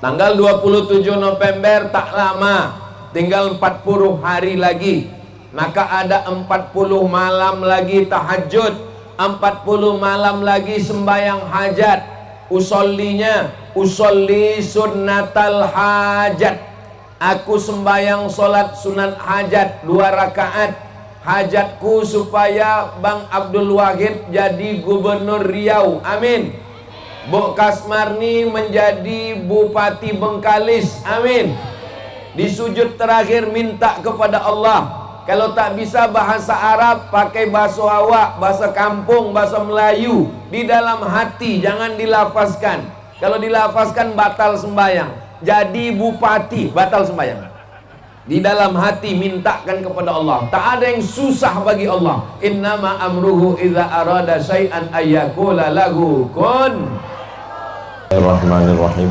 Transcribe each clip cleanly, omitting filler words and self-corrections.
Tanggal 27 November tak lama, tinggal 40 hari lagi. Maka ada 40 malam lagi tahajud, 40 malam lagi sembahyang hajat. Usolli sunnatal hajat. Aku sembahyang solat sunat hajat 2 rakaat. Hajatku supaya Bang Abdul Wahid jadi gubernur Riau. Amin. Bu Kasmarni menjadi Bupati Bengkalis. Amin. Di sujud terakhir minta kepada Allah, kalau tak bisa bahasa Arab, pakai bahasa awak, bahasa kampung, bahasa Melayu. Di dalam hati, jangan dilafazkan. Kalau dilafazkan batal sembahyang. Jadi bupati, batal sembahyang. Di dalam hati mintakan kepada Allah. Tak ada yang susah bagi Allah. Innama amruhu idza arada syai'an ayyakula lahu kun. Bismillahirrahmanirrahim.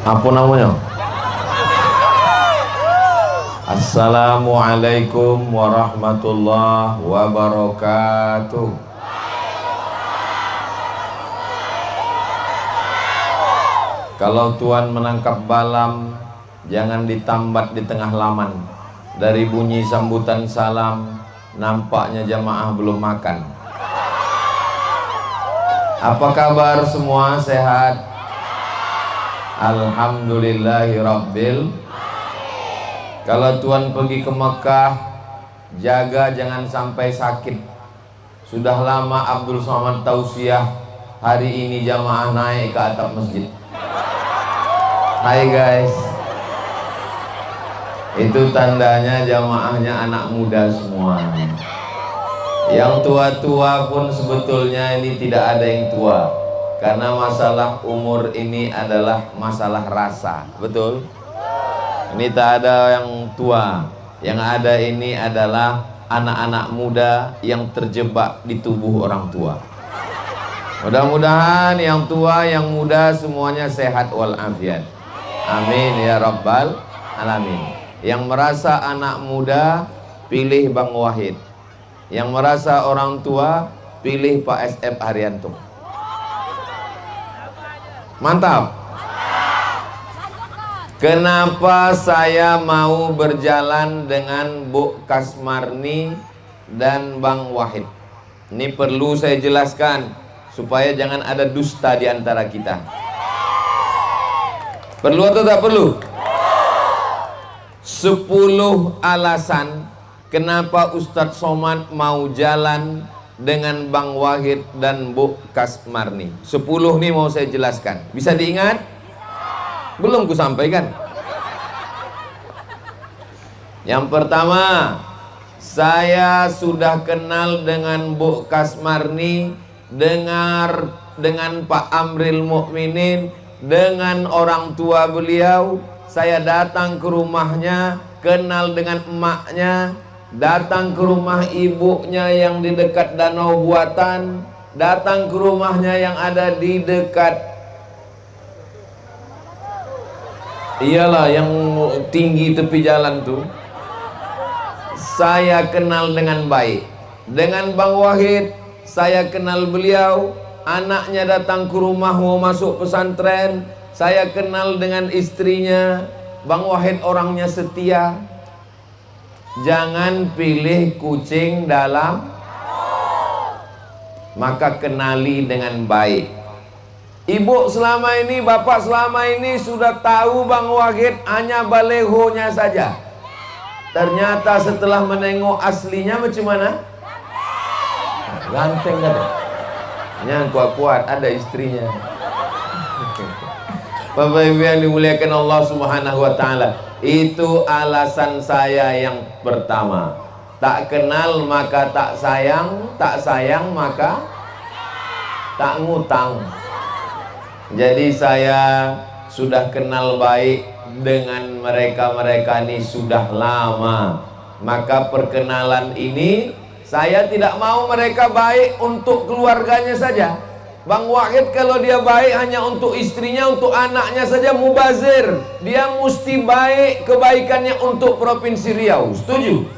Apa namanya? Assalamualaikum warahmatullahi wabarakatuh. Kalau Tuan menangkap balam, jangan ditambat di tengah laman. Dari bunyi sambutan salam, nampaknya jamaah belum makan. Apa kabar semua? Sehat? Alhamdulillahirabbil. Kalau Tuan pergi ke Mekah, jaga jangan sampai sakit. Sudah lama Abdul Somad tausiah, hari ini jamaah naik ke atap masjid. Hai guys. Itu tandanya jamaahnya anak muda semua. Yang tua-tua pun sebetulnya ini tidak ada yang tua, karena masalah umur ini adalah masalah rasa. Betul? Ini tak ada yang tua. Yang ada ini adalah anak-anak muda yang terjebak di tubuh orang tua. Mudah-mudahan yang tua, yang muda semuanya sehat walafiat. Amin ya rabbal alamin. Yang merasa anak muda, pilih Bang Wahid. Yang merasa orang tua, pilih Pak SF Haryanto. Mantap. Kenapa saya mau berjalan dengan Bu Kasmarni dan Bang Wahid? Ini perlu saya jelaskan supaya jangan ada dusta di antara kita. Perlu atau tak perlu? 10 alasan kenapa Ustadz Somad mau jalan dengan Bang Wahid dan Bu Kasmarni. 10 nih mau saya jelaskan. Bisa diingat? Belum ku sampaikan. Yang pertama, saya sudah kenal dengan Bu Kasmarni, dengan Pak Amril Mukminin, dengan orang tua beliau. Saya datang ke rumahnya, kenal dengan emaknya, datang ke rumah ibunya yang di dekat Danau Buatan, datang ke rumahnya yang ada di dekat, iyalah yang tinggi tepi jalan tuh. Saya kenal dengan baik. Dengan Bang Wahid, saya kenal beliau. Anaknya datang ke rumah mau masuk pesantren, saya kenal dengan istrinya. Bang Wahid orangnya setia. Jangan pilih kucing dalam, maka kenali dengan baik. Ibu selama ini, bapak selama ini sudah tahu Bang Wahid hanya balehonya saja. Ternyata setelah menengok aslinya macam mana? Ganteng kan? Yang kuat-kuat ada istrinya. Bapak Ibu yang dimuliakan Allah Subhanahu wa taala, itu alasan saya yang pertama. Tak kenal maka tak sayang, tak sayang maka tak ngutang. Jadi saya sudah kenal baik dengan mereka-mereka ini sudah lama. Maka perkenalan ini saya tidak mau mereka baik untuk keluarganya saja. Bang Wahid kalau dia baik hanya untuk istrinya, untuk anaknya saja mubazir. Dia mesti baik kebaikannya untuk Provinsi Riau. Setuju?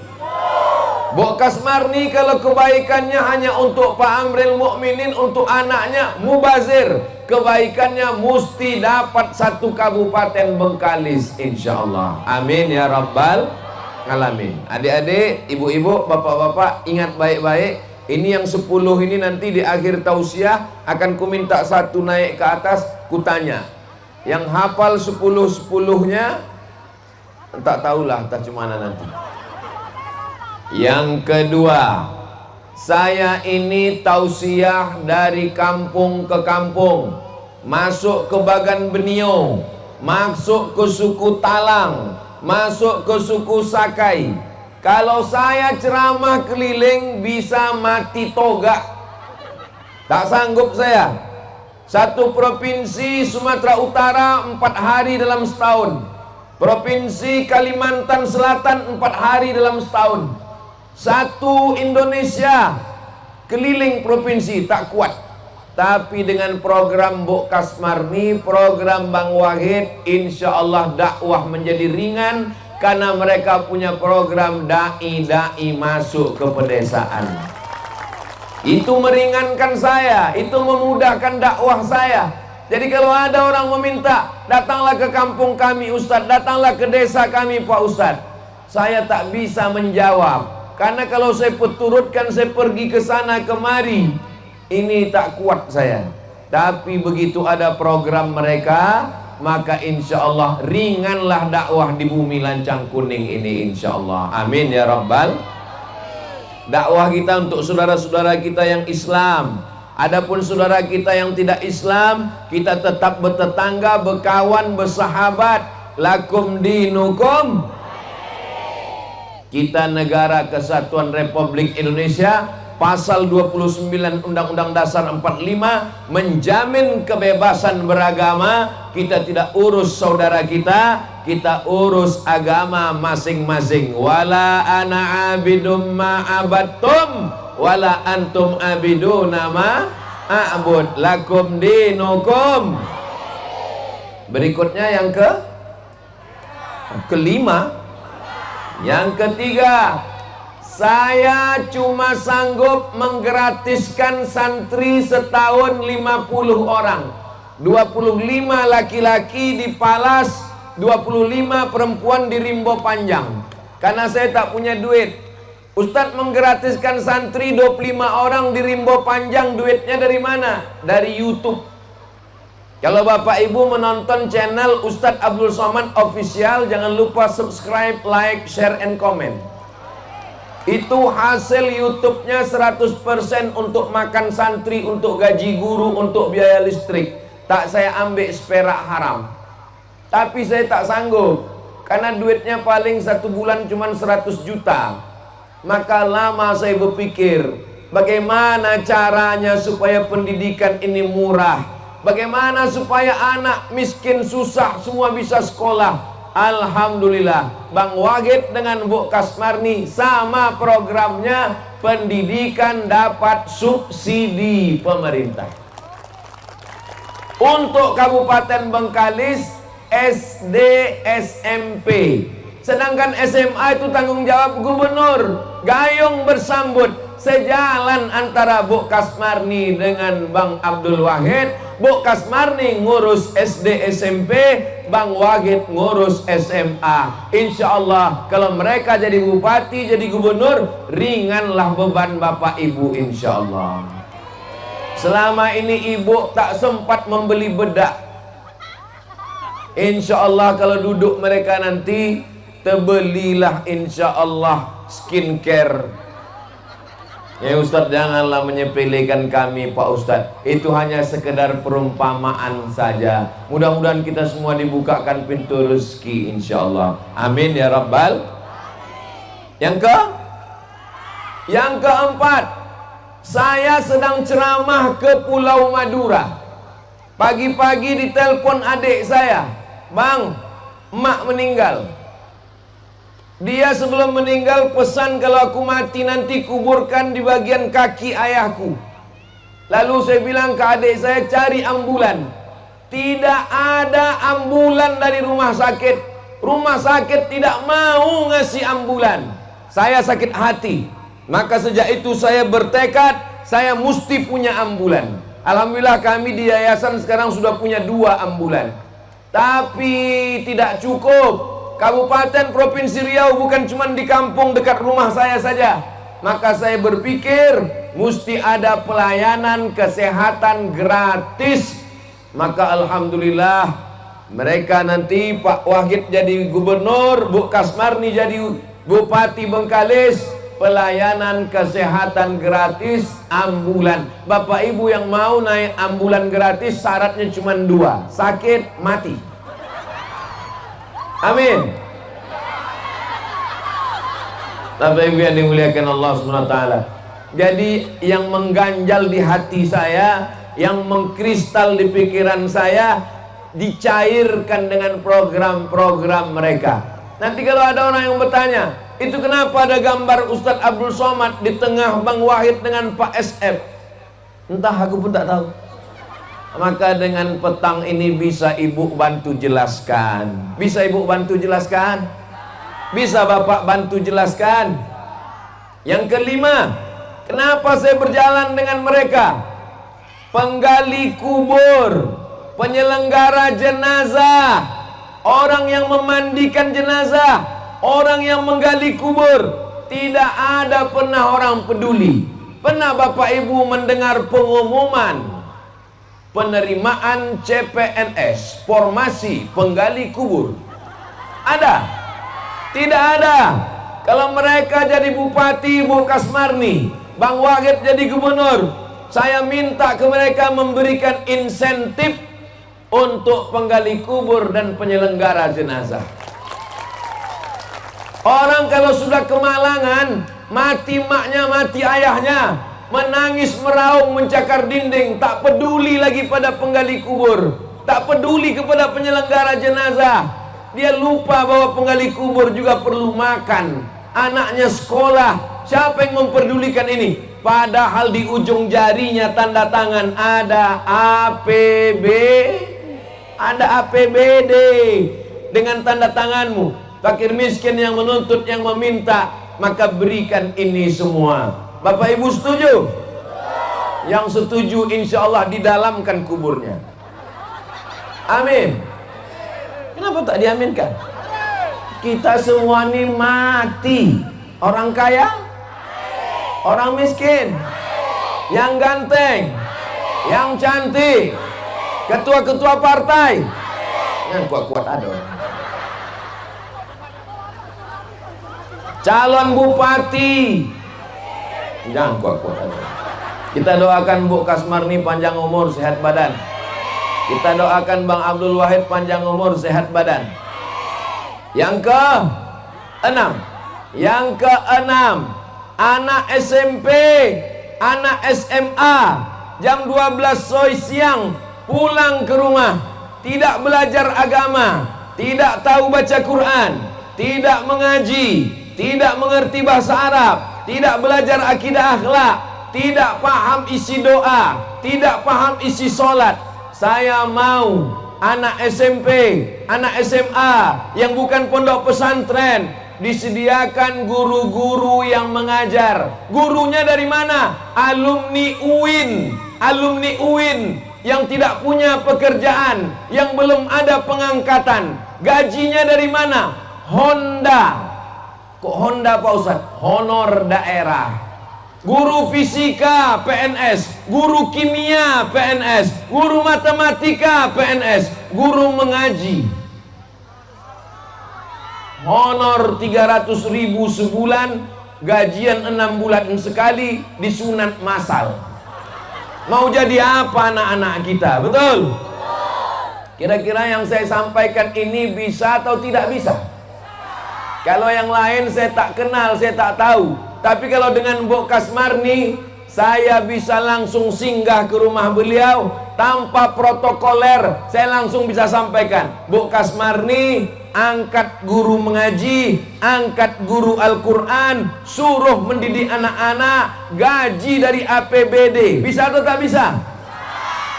Bok Kasmarni kalau kebaikannya hanya untuk Pak Amril Mukminin, untuk anaknya, mubazir. Kebaikannya mesti dapat satu kabupaten Bengkalis, insya Allah. Amin ya rabbal alamin. Adik-adik, ibu-ibu, bapak-bapak, ingat baik-baik. Ini yang 10 ini nanti di akhir tausiah akan ku minta satu naik ke atas, kutanya. Yang hafal 10-10-nya, tak tahulah tak cumana nanti. Yang kedua, saya ini tausiah dari kampung ke kampung, masuk ke Bagan Benio, masuk ke suku Talang, masuk ke suku Sakai. Kalau saya ceramah keliling bisa mati toga, tak sanggup saya. Satu provinsi Sumatera Utara 4 hari dalam setahun, provinsi Kalimantan Selatan 4 hari dalam setahun. Satu Indonesia keliling provinsi tak kuat. Tapi dengan program Bok Kasmarni, program Bang Wahid, insya Allah dakwah menjadi ringan. Karena mereka punya program da'i masuk ke pedesaan. Itu meringankan saya, itu memudahkan dakwah saya. Jadi kalau ada orang meminta, datanglah ke kampung kami Ustadz, datanglah ke desa kami Pak Ustadz, saya tak bisa menjawab. Karena kalau saya peturutkan, saya pergi ke sana kemari, ini tak kuat saya. Tapi begitu ada program mereka, maka insya Allah ringanlah dakwah di bumi lancang kuning ini, insya Allah. Amin ya rabbal. Dakwah kita untuk saudara-saudara kita yang Islam. Adapun saudara kita yang tidak Islam, kita tetap bertetangga, berkawan, bersahabat. Lakum dinukum. Kita negara Kesatuan Republik Indonesia, pasal 29 Undang-Undang Dasar 45 menjamin kebebasan beragama. Kita tidak urus saudara kita, kita urus agama masing-masing. Wala ana abidum ma abattum wala antum abiduna ma a'bud lakum dinukum. Berikutnya yang kelima. Yang ketiga, saya cuma sanggup menggratiskan santri setahun 50 orang. 25 laki-laki di Palas, 25 perempuan di Rimbo Panjang. Karena saya tak punya duit. Ustadz menggratiskan santri 25 orang di Rimbo Panjang, duitnya dari mana? Dari YouTube. Kalau Bapak Ibu menonton channel Ustadz Abdul Somad Official, jangan lupa subscribe, like, share, and comment. Itu hasil YouTube-nya 100% untuk makan santri, untuk gaji guru, untuk biaya listrik. Tak saya ambil seperak haram. Tapi saya tak sanggup, karena duitnya paling satu bulan cuma 100 juta. Maka lama saya berpikir, bagaimana caranya supaya pendidikan ini murah, bagaimana supaya anak miskin susah semua bisa sekolah. Alhamdulillah, Bang Wahid dengan Bok Kasmarni sama programnya, pendidikan dapat subsidi pemerintah. Untuk Kabupaten Bengkalis, SD, SMP. Sedangkan SMA itu tanggung jawab gubernur. Gayung bersambut, sejalan antara Bok Kasmarni dengan Bang Abdul Wahid. Bok Kasmarni ngurus SD SMP, Bang Wahid ngurus SMA. Insya Allah kalau mereka jadi bupati, jadi gubernur, ringanlah beban Bapak Ibu, insya Allah. Selama ini ibu tak sempat membeli bedak. Insya Allah kalau duduk mereka nanti, terbelilah insya Allah skincare. Ya Ustadz, janganlah menyepelekan kami Pak Ustadz. Itu hanya sekedar perumpamaan saja. Mudah-mudahan kita semua dibukakan pintu rezeki insya Allah. Amin ya rabbal. Yang keempat, saya sedang ceramah ke Pulau Madura. Pagi-pagi ditelepon adik saya, Bang, emak meninggal. Dia sebelum meninggal pesan kalau aku mati nanti kuburkan di bagian kaki ayahku. Lalu saya bilang ke adik saya, cari ambulan. Tidak ada ambulan dari rumah sakit. Rumah sakit tidak mau ngasih ambulan. Saya sakit hati. Maka sejak itu saya bertekad, saya mesti punya ambulan. Alhamdulillah kami di yayasan sekarang sudah punya 2 ambulan. Tapi tidak cukup. Kabupaten Provinsi Riau bukan cuma di kampung dekat rumah saya saja. Maka saya berpikir mesti ada pelayanan kesehatan gratis. Maka alhamdulillah mereka nanti Pak Wahid jadi gubernur, Bu Kasmarni jadi Bupati Bengkalis, pelayanan kesehatan gratis ambulan. Bapak Ibu yang mau naik ambulan gratis syaratnya cuma 2, sakit mati. Amin. Bapak Ibu yang dimuliakan Allah SWT. Jadi yang mengganjal di hati saya, yang mengkristal di pikiran saya, dicairkan dengan program-program mereka. Nanti kalau ada orang yang bertanya, itu kenapa ada gambar Ustadz Abdul Somad di tengah Bang Wahid dengan Pak SF? Entah, aku pun tak tahu. Maka dengan petang ini bisa Ibu bantu jelaskan. Bisa Ibu bantu jelaskan? Bisa Bapak bantu jelaskan? Yang kelima, kenapa saya berjalan dengan mereka? Penggali kubur, penyelenggara jenazah, orang yang memandikan jenazah, orang yang menggali kubur, tidak ada pernah orang peduli. Pernah Bapak Ibu mendengar pengumuman penerimaan CPNS, formasi penggali kubur? Ada? Tidak ada. Kalau mereka jadi bupati, Bu Kasmarni, Bang Wahid jadi gubernur, saya minta ke mereka memberikan insentif untuk penggali kubur dan penyelenggara jenazah. Orang kalau sudah kemalangan, mati maknya, mati ayahnya, menangis meraung mencakar dinding, tak peduli lagi pada penggali kubur, tak peduli kepada penyelenggara jenazah. Dia lupa bahwa penggali kubur juga perlu makan, anaknya sekolah. Siapa yang memperdulikan ini? Padahal di ujung jarinya tanda tangan ada APB, ada APBD dengan tanda tanganmu. Fakir miskin yang menuntut, yang meminta, maka berikan ini semua. Bapak Ibu setuju? Yang setuju insya Allah didalamkan kuburnya. Amin. Kenapa tak diaminkan? Kita semua ini mati. Orang kaya, orang miskin, yang ganteng, yang cantik, ketua-ketua partai, yang kuat-kuat ada, calon bupati, jangan kuat-kuat ada. Kita doakan Bu Kasmarni panjang umur, sehat badan. Kita doakan Bang Abdul Wahid panjang umur, sehat badan. Yang ke-6, anak SMP, anak SMA, jam 12 soi siang pulang ke rumah, tidak belajar agama, tidak tahu baca Quran, tidak mengaji, tidak mengerti bahasa Arab, tidak belajar akidah akhlak, tidak paham isi doa, tidak paham isi sholat. Saya mau anak SMP, anak SMA yang bukan pondok pesantren disediakan guru-guru yang mengajar. Gurunya dari mana? Alumni UIN yang tidak punya pekerjaan, yang belum ada pengangkatan. Gajinya dari mana? Honda. Kok Honda Pak Ustadz? Honor daerah. Guru fisika PNS, guru kimia PNS, guru matematika PNS, guru mengaji. Honor 300.000 sebulan, gajian 6 bulan sekali, disunat massal. Mau jadi apa anak-anak kita? Betul? Kira-kira yang saya sampaikan ini bisa atau tidak bisa? Kalau yang lain saya tak kenal, saya tak tahu. Tapi kalau dengan Bu Kasmarni, saya bisa langsung singgah ke rumah beliau tanpa protokoler. Saya langsung bisa sampaikan, Bu Kasmarni angkat guru mengaji, angkat guru Al-Quran, suruh mendidik anak-anak, gaji dari APBD. Bisa atau tak bisa?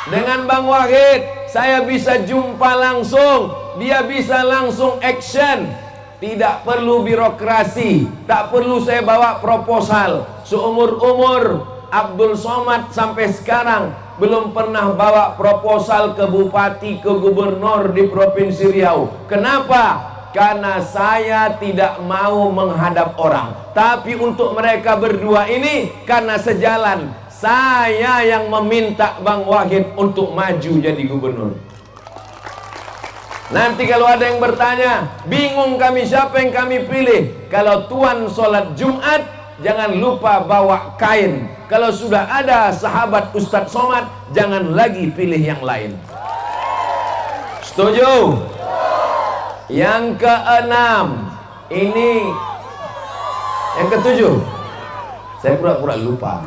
Dengan Bang Wahid saya bisa jumpa langsung, dia bisa langsung action. tidak perlu birokrasi, tak perlu saya bawa proposal. Seumur-umur Abdul Somad sampai sekarang belum pernah bawa proposal ke bupati, ke gubernur di Provinsi Riau. Kenapa? Karena saya tidak mau menghadap orang. Tapi untuk mereka berdua ini, karena sejalan, saya yang meminta Bang Wahid untuk maju jadi gubernur. Nanti kalau ada yang bertanya, bingung kami siapa yang kami pilih. Kalau tuan sholat Jumat, jangan lupa bawa kain. Kalau sudah ada sahabat Ustadz Somad, jangan lagi pilih yang lain. Setuju? Yang keenam, ini yang ketujuh. Saya pura-pura lupa.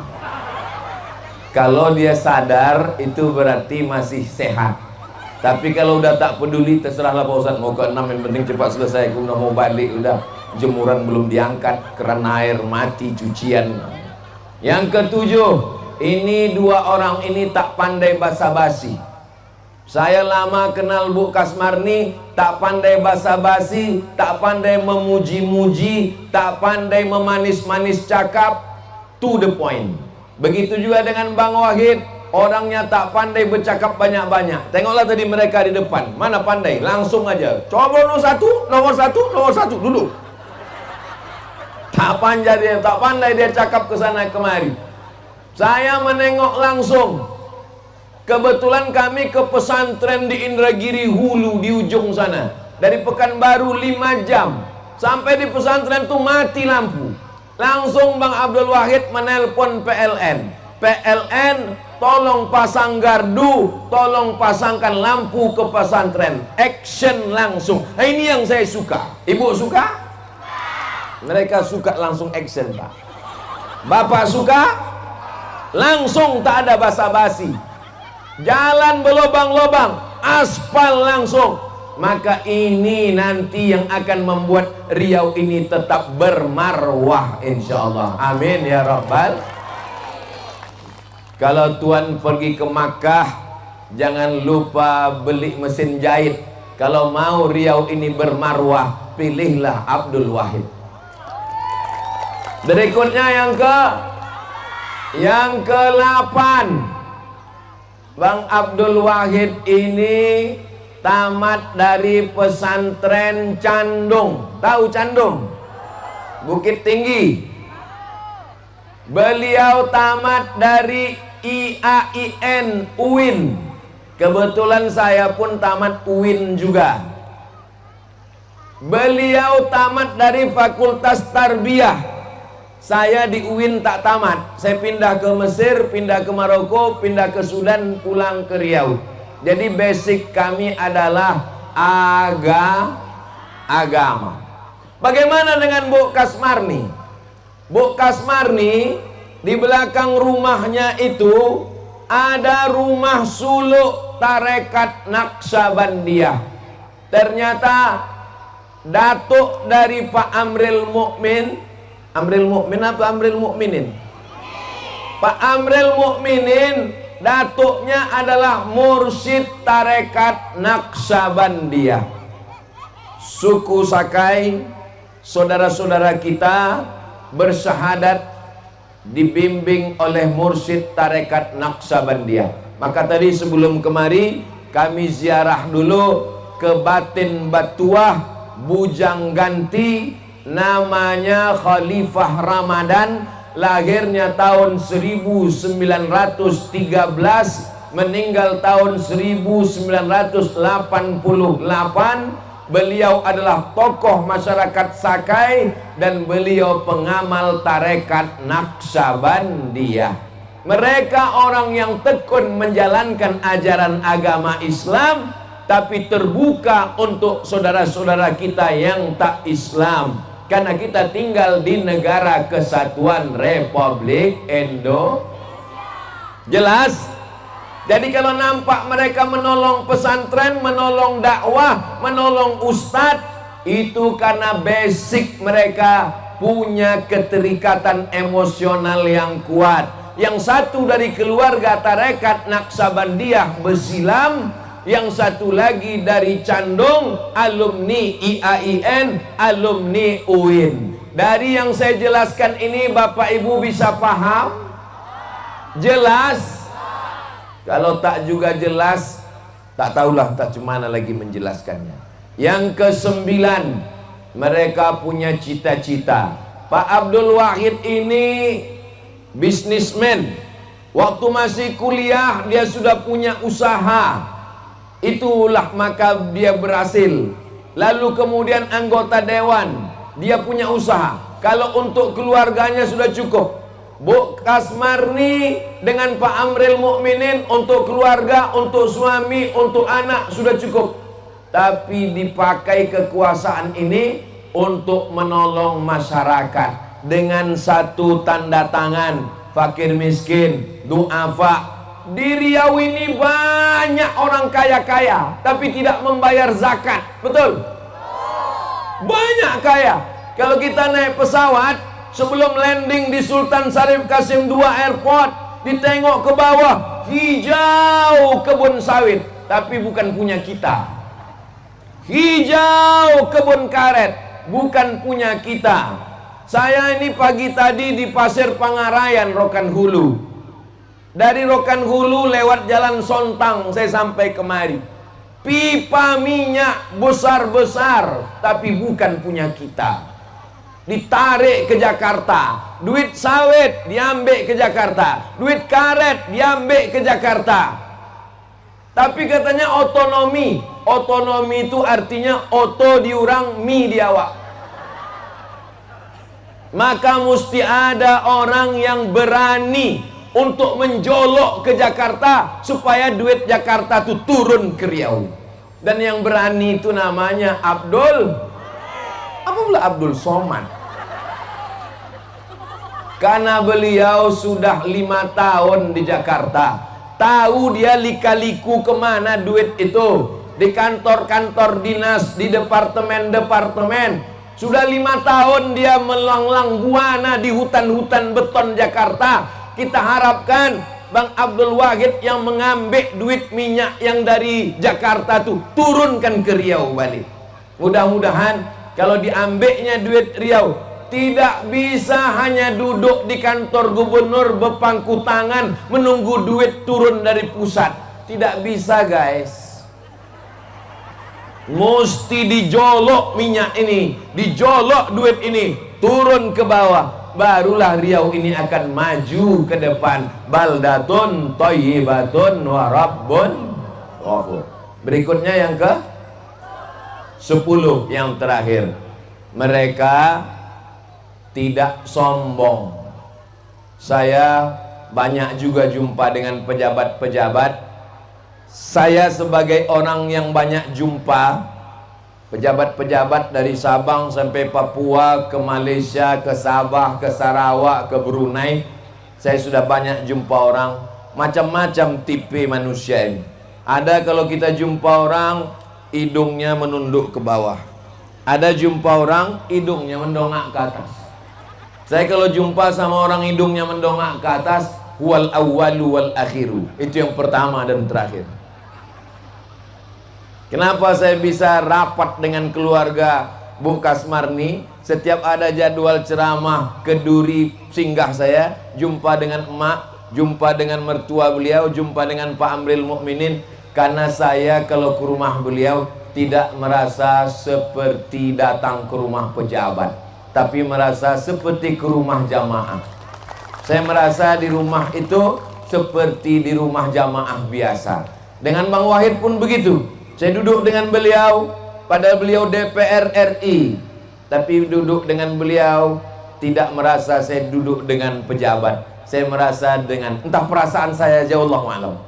Kalau dia sadar, itu berarti masih sehat. Tapi kalau udah tak peduli, terserahlah Pak Ustadz. Mau ke 6, yang penting cepat selesai. Aku udah mau balik, udah jemuran belum diangkat, keran air mati, cucian. Yang ketujuh, ini dua orang ini tak pandai basa-basi. Saya lama kenal Bu Kasmarni, tak pandai basa-basi, tak pandai memuji-muji, tak pandai memanis-manis cakap, to the point. Begitu juga dengan Bang Wahid, orangnya tak pandai bercakap banyak-banyak. Tengoklah tadi mereka di depan, mana pandai, langsung aja. Coba nomor satu, duduk. Tak pandai dia cakap ke sana kemari. Saya menengok langsung. Kebetulan kami ke pesantren di Indragiri Hulu di ujung sana. Dari Pekanbaru 5 jam. Sampai di pesantren itu mati lampu. Langsung Bang Abdul Wahid menelpon PLN. PLN, tolong pasang gardu, tolong pasangkan lampu ke pesantren. Action langsung. Nah, ini yang saya suka. Ibu suka? Mereka suka langsung action, Pak. Bapak suka? Langsung, tak ada basa-basi. Jalan berlobang-lobang, aspal langsung. Maka ini nanti yang akan membuat Riau ini tetap bermarwah, insya Allah. Amin ya Rabbal. Kalau tuan pergi ke Makkah, jangan lupa beli mesin jahit. Kalau mau Riau ini bermarwah, pilihlah Abdul Wahid. Berikutnya yang ke-8. Bang Abdul Wahid ini tamat dari pesantren Candung. Tahu Candung? Bukit Tinggi. Beliau tamat dari IAIN UIN. Kebetulan saya pun tamat UIN juga. Beliau tamat dari Fakultas Tarbiyah. Saya di UIN tak tamat. Saya pindah ke Mesir, pindah ke Maroko, pindah ke Sudan, pulang ke Riau. Jadi basic kami adalah agama. Bagaimana dengan Bu Kasmarni? Bu Kasmarni, di belakang rumahnya itu ada rumah suluk tarekat Naqsabandiyah. Ternyata datuk dari Pak Amril Mukmin, Amril Mukmin apa Amril Mukminin? Pak Amril Mukminin, datuknya adalah mursyid tarekat Naqsabandiyah. Suku Sakai, saudara-saudara kita bersyahadat dibimbing oleh mursyid tarekat Naqsabandiyah. Maka tadi sebelum kemari kami ziarah dulu ke Batin Batuah, Bujang Ganti, namanya Khalifah Ramadan, lahirnya tahun 1913, meninggal tahun 1988. Beliau adalah tokoh masyarakat Sakai dan beliau pengamal tarekat Naqsabandiyah. Mereka orang yang tekun menjalankan ajaran agama Islam, tapi terbuka untuk saudara-saudara kita yang tak Islam. Karena kita tinggal di negara kesatuan Republik Indonesia. Jelas? Jadi kalau nampak mereka menolong pesantren, menolong dakwah, menolong ustadz, itu karena basic mereka punya keterikatan emosional yang kuat. Yang satu dari keluarga tarekat Naqsabandiyah bersilam, Yang satu lagi dari Candung, alumni IAIN, alumni UIN. Dari yang saya jelaskan ini Bapak Ibu bisa paham? Jelas? Kalau tak juga jelas, tak tahulah tak cemana lagi menjelaskannya. Yang ke-9, mereka punya cita-cita. Pak Abdul Wahid ini bisnismen. Waktu masih kuliah dia sudah punya usaha. Itulah maka dia berhasil. Lalu kemudian anggota dewan, dia punya usaha. Kalau untuk keluarganya sudah cukup. Bu Kasmarni dengan Pak Amril Mukminin untuk keluarga, untuk suami, untuk anak sudah cukup. Tapi dipakai kekuasaan ini untuk menolong masyarakat dengan satu tanda tangan, fakir miskin, du'afa. Di Riau ini banyak orang kaya-kaya tapi tidak membayar zakat, betul? Banyak kaya. Kalau kita naik pesawat, sebelum landing di Sultan Syarif Qasim II Airport, ditengok ke bawah, hijau kebun sawit, tapi bukan punya kita. Hijau kebun karet, bukan punya kita. Saya ini pagi tadi di Pasir Pangarayan, Rokan Hulu. Dari Rokan Hulu lewat Jalan Sontang saya sampai kemari. Pipa minyak besar-besar, tapi bukan punya kita. Ditarik ke Jakarta, duit sawit diambil ke Jakarta, duit karet diambil ke Jakarta. Tapi katanya otonomi. Otonomi itu artinya oto diurang, mi di awak. Maka mesti ada orang yang berani untuk menjolok ke Jakarta supaya duit Jakarta itu turun ke Riau. Dan yang berani itu namanya Abdul, apa pula Abdul Somad. Karena beliau sudah 5 tahun di Jakarta, tahu dia lika-liku kemana duit itu. Di kantor-kantor dinas, di departemen-departemen. Sudah 5 tahun dia melanglang buana di hutan-hutan beton Jakarta. Kita harapkan Bang Abdul Wahid yang mengambil duit minyak yang dari Jakarta tuh turunkan ke Riau balik. Mudah-mudahan kalau diambilnya duit Riau, tidak bisa hanya duduk di kantor gubernur berpangku tangan menunggu duit turun dari pusat. Tidak bisa guys. Mesti dijolok minyak ini, dijolok duit ini, turun ke bawah. Barulah Riau ini akan maju ke depan. Baldatun thayyibatun wa rabbun ghafur. Berikutnya yang ke 10, yang terakhir. Mereka tidak sombong. Saya banyak juga jumpa dengan pejabat-pejabat. Saya sebagai orang yang banyak jumpa pejabat-pejabat dari Sabang sampai Papua, ke Malaysia, ke Sabah, ke Sarawak, ke Brunei. Saya sudah banyak jumpa orang, macam-macam tipe manusia ini. Ada kalau kita jumpa orang, hidungnya menunduk ke bawah. Ada jumpa orang, hidungnya mendongak ke atas. Saya kalau jumpa sama orang hidungnya mendongak ke atas, wal awwalu wal akhiru. Itu yang pertama dan terakhir. Kenapa saya bisa rapat dengan keluarga Bu Kasmarni? Setiap ada jadwal ceramah ke Duri singgah saya, jumpa dengan emak, jumpa dengan mertua beliau, jumpa dengan Pak Amril Mukminin. Karena saya kalau ke rumah beliau tidak merasa seperti datang ke rumah pejabat, tapi merasa seperti ke rumah jamaah. Saya merasa di rumah itu seperti di rumah jamaah biasa. Dengan Bang Wahid pun begitu. Saya duduk dengan beliau, padahal beliau DPR RI, tapi duduk dengan beliau tidak merasa saya duduk dengan pejabat. Saya merasa dengan, entah perasaan saya aja, wallahu a'lam.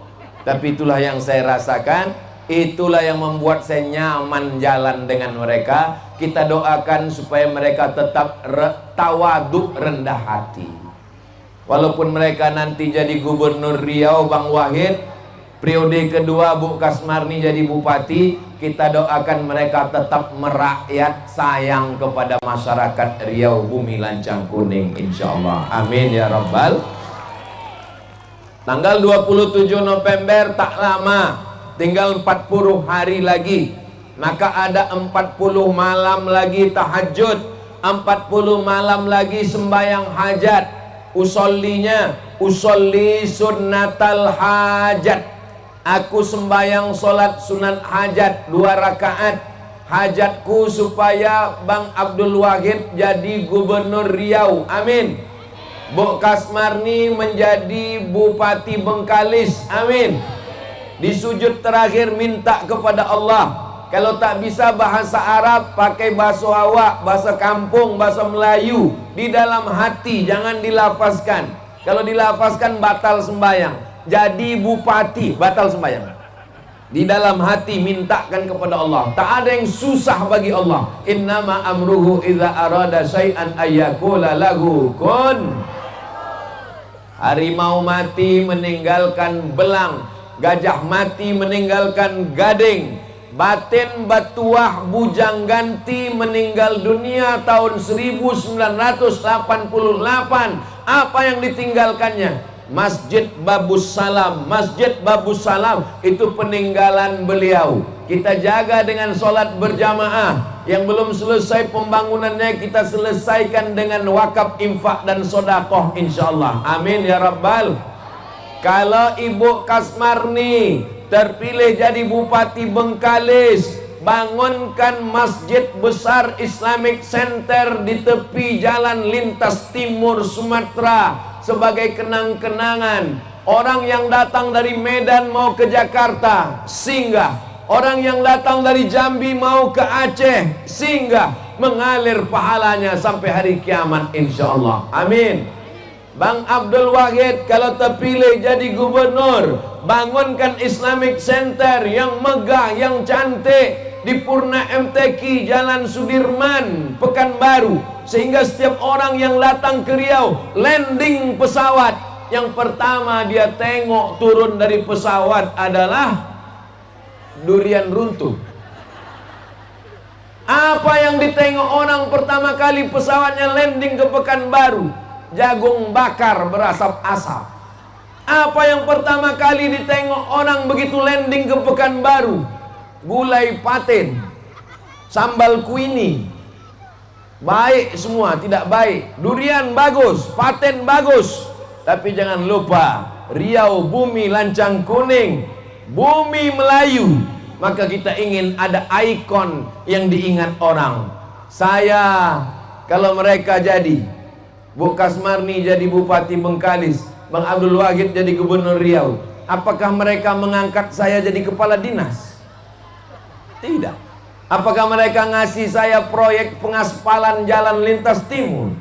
Tapi itulah yang saya rasakan, itulah yang membuat saya nyaman jalan dengan mereka. Kita doakan supaya mereka tetap tawaduk, rendah hati. Walaupun mereka nanti jadi gubernur Riau, Bang Wahid, periode kedua Bu Kasmarni jadi bupati, kita doakan mereka tetap merakyat, sayang kepada masyarakat Riau, bumi lancang kuning, insyaallah. Amin ya rabbal. Tanggal 27 November tak lama tinggal 40 hari lagi. Maka ada 40 malam lagi tahajud, 40 malam lagi sembahyang hajat. Usolli sunnatal hajat. Aku sembahyang solat sunat hajat 2 rakaat. Hajatku supaya Bang Abdul Wahid jadi gubernur Riau. Amin. Bu Kasmarni menjadi Bupati Bengkalis. Amin. Di sujud terakhir minta kepada Allah, kalau tak bisa bahasa Arab, pakai bahasa awak, bahasa kampung, bahasa Melayu. Di dalam hati, jangan dilafazkan. Kalau dilafazkan batal sembahyang. Jadi bupati, batal sembahyang. Di dalam hati mintakan kepada Allah. Tak ada yang susah bagi Allah. Innama amruhu idza arada syai'an ayyakula lahu kun. Harimau mati meninggalkan belang, gajah mati meninggalkan gading, Batin Batuah Bujang Ganti meninggal dunia tahun 1988. Apa yang ditinggalkannya? Masjid Babus Salam. Masjid Babus Salam itu peninggalan beliau. Kita jaga dengan sholat berjamaah. Yang belum selesai pembangunannya kita selesaikan dengan wakaf, infak dan sodakoh insyaallah. Amin ya rabbal. Kalau Ibu Kasmarni terpilih jadi Bupati Bengkalis, bangunkan masjid besar Islamic Center di tepi jalan lintas timur Sumatera sebagai kenang-kenangan. Orang yang datang dari Medan mau ke Jakarta singgah, orang yang datang dari Jambi mau ke Aceh singgah, mengalir pahalanya sampai hari kiamat insyaallah. Amin. Bang Abdul Wahid kalau terpilih jadi gubernur, bangunkan Islamic Center yang megah, yang cantik di Purna MTQ Jalan Sudirman, Pekanbaru, sehingga setiap orang yang datang ke Riau landing pesawat, yang pertama dia tengok turun dari pesawat adalah durian runtuh. Apa yang ditengok orang pertama kali pesawatnya landing ke Pekanbaru? Jagung bakar berasap-asap. Apa yang pertama kali ditengok orang begitu landing ke Pekanbaru? Gulai patin, sambal kuini. Baik semua, tidak baik. Durian bagus, patin bagus. Tapi jangan lupa, Riau bumi lancang kuning, bumi Melayu. Maka kita ingin ada ikon yang diingat orang. Saya, kalau mereka jadi Bu Kasmarni jadi Bupati Bengkalis, Bang Abdul Wahid jadi Gubernur Riau, apakah mereka mengangkat saya jadi kepala dinas? Tidak. Apakah mereka ngasih saya proyek pengaspalan jalan lintas timur?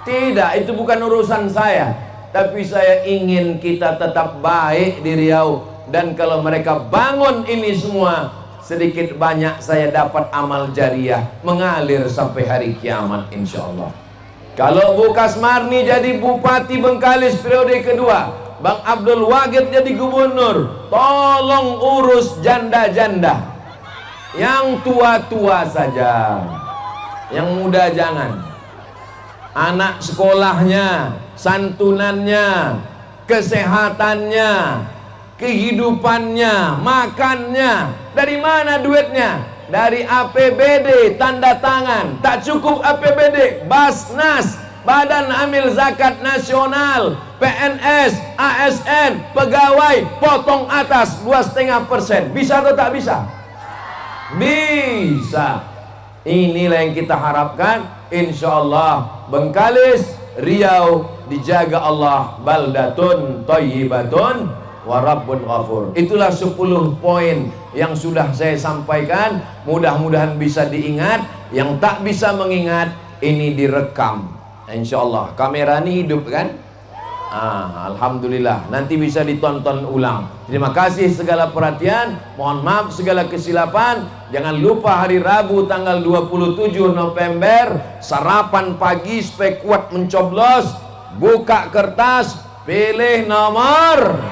Tidak, itu bukan urusan saya. Tapi saya ingin kita tetap baik di Riau. Dan kalau mereka bangun ini semua, sedikit banyak saya dapat amal jariah mengalir sampai hari kiamat insyaallah. Kalau Bu Kasmarni jadi Bupati Bengkalis periode kedua, Bang Abdul Wahid jadi gubernur, tolong urus janda-janda. Yang tua-tua saja, yang muda jangan. Anak sekolahnya, santunannya, kesehatannya, kehidupannya, makannya. Dari mana duitnya? Dari APBD, tanda tangan. Tak cukup APBD, Basnas, Badan Amil Zakat Nasional, PNS, ASN, pegawai, potong atas 2,5%. Bisa atau tak bisa? Bisa. Inilah yang kita harapkan. Insyaallah Bengkalis, Riau dijaga Allah, baldatun thayyibatun wa rabbun ghafur. Itulah 10 poin yang sudah saya sampaikan. Mudah-mudahan bisa diingat. Yang tak bisa mengingat, ini direkam. Insyaallah kamera ini hidup kan? Alhamdulillah, nanti bisa ditonton ulang. Terima kasih segala perhatian. Mohon maaf segala kesilapan. Jangan lupa hari Rabu tanggal 27 November sarapan pagi supaya kuat mencoblos. Buka kertas, pilih nomor.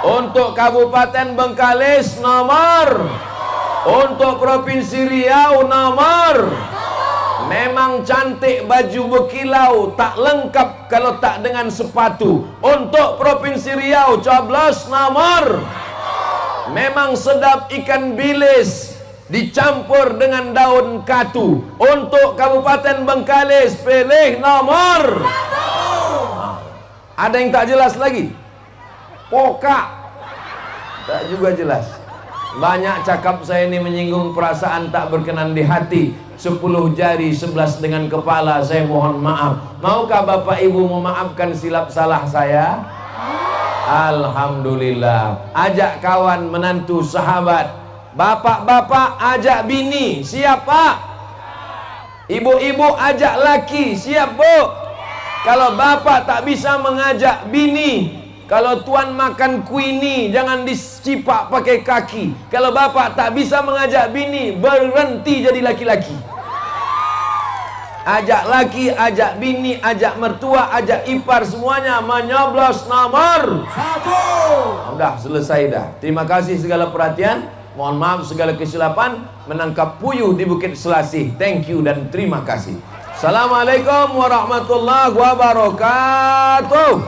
Untuk Kabupaten Bengkalis nomor. Untuk Provinsi Riau nomor. Memang cantik baju berkilau, tak lengkap kalau tak dengan sepatu. Untuk Provinsi Riau coblos nomor. Memang sedap ikan bilis dicampur dengan daun katu. Untuk Kabupaten Bengkalis, pilih nomor 1. Ada yang tak jelas lagi? Pokak. Tak juga jelas. Banyak cakap saya ini menyinggung perasaan tak berkenan di hati. 10 jari 11 dengan kepala, saya mohon maaf. Maukah Bapak Ibu memaafkan silap salah saya? Alhamdulillah. Ajak kawan, menantu, sahabat. Bapak-bapak ajak bini. Siap Pak? Ibu-ibu ajak laki. Siap Bu? Kalau bapak tak bisa mengajak bini, kalau tuan makan kuini, jangan disipak pakai kaki. Kalau bapak tak bisa mengajak bini, berhenti jadi laki-laki. Ajak laki, ajak bini, ajak mertua, ajak ipar, semuanya menyoblos nomor 1. Udah selesai dah. Terima kasih segala perhatian. Mohon maaf segala kesilapan. Menangkap puyuh di Bukit Selasih. Thank you dan terima kasih. Assalamualaikum warahmatullahi wabarakatuh.